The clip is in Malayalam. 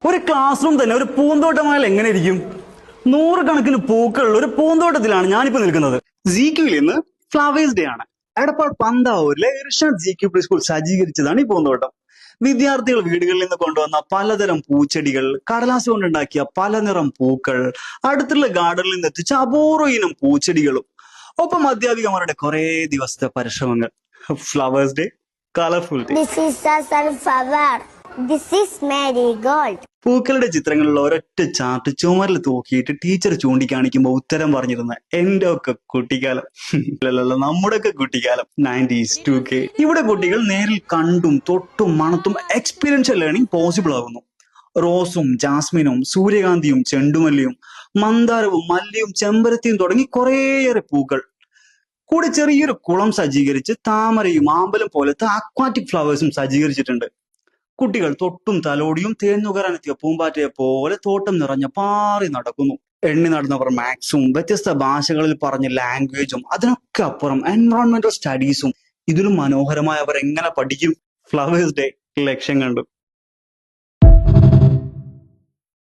ഒരു ക്ലാസ് റൂം തന്നെ ഒരു പൂന്തോട്ടമായാൽ എങ്ങനെ ഇരിക്കും? നൂറുകണക്കിന് പൂക്കളുള്ള ഒരു പൂന്തോട്ടത്തിലാണ് ഞാനിപ്പോ നിൽക്കുന്നത്. സിക്യൂയിൽ ഇന്ന് ഫ്ലവേഴ്സ് ഡേ ആണ്. എടപ്പാൾ പന്താവൂരിലെ ഇർഷാദ് സിക്യു പ്രീ സ്കൂൾ സജ്ജീകരിച്ചതാണ് ഈ പൂന്തോട്ടം. വിദ്യാർത്ഥികൾ വീടുകളിൽ നിന്ന് കൊണ്ടുവന്ന പലതരം പൂച്ചെടികൾ, കടലാസ് കൊണ്ടുണ്ടാക്കിയ പല നിറം പൂക്കൾ, അടുത്തുള്ള ഗാർഡനിൽ നിന്ന് എത്തിച്ച അപൂർവ ഇനം പൂച്ചെടികളും, ഒപ്പം അധ്യാപികമാരുടെ കുറെ ദിവസത്തെ പരിശ്രമങ്ങൾ. Flowers day, colourful day. This is a sunflower. This is marigold. പൂക്കളുടെ ചിത്രങ്ങളുള്ള ഒരൊറ്റ ചാർട്ട് ചുമരിൽ തൂക്കിയിട്ട് ടീച്ചർ ചൂണ്ടിക്കാണിക്കുമ്പോൾ ഉത്തരം പറഞ്ഞിരുന്ന എന്റെ ഒക്കെ കുട്ടിക്കാലം. അല്ലല്ല, നമ്മുടെ ഒക്കെ കുട്ടിക്കാലം 90s 2K. ഇവിടെ കുട്ടികൾ നേരിൽ കണ്ടും തൊട്ടും മണത്തും എക്സ്പീരിയൻഷ്യൽ ലേണിംഗ് പോസിബിൾ ആകുന്നു. റോസും ജാസ്മിനും സൂര്യകാന്തിയും ചെണ്ടുമല്ലിയും മന്ദാരവും മല്ലിയും ചെമ്പരത്തിയും തുടങ്ങി കുറേയേറെ പൂക്കൾ കൂടെ ചെറിയൊരു കുളം സജ്ജീകരിച്ച് താമരയും ആമ്പലും പോലത്തെ അക്വാറ്റിക് ഫ്ലവേഴ്സും സജ്ജീകരിച്ചിട്ടുണ്ട്. കുട്ടികൾ തൊട്ടും തലോടിയും തേന്നുകരാനെത്തിയ പൂമ്പാറ്റയെ പോലെ തോട്ടം നിറഞ്ഞ പാറി നടക്കുന്നു. എണ്ണി നടന്നവർ മാത്സും വ്യത്യസ്ത ഭാഷകളിൽ പറഞ്ഞ ലാംഗ്വേജും അതിനൊക്കെ അപ്പുറം എൻവയോൺമെന്റൽ സ്റ്റഡീസും ഇതിലും മനോഹരമായി അവർ എങ്ങനെ പഠിക്കും? ഫ്ലവേഴ്സ് ഡേ ലക്ഷ്യം കണ്ടു.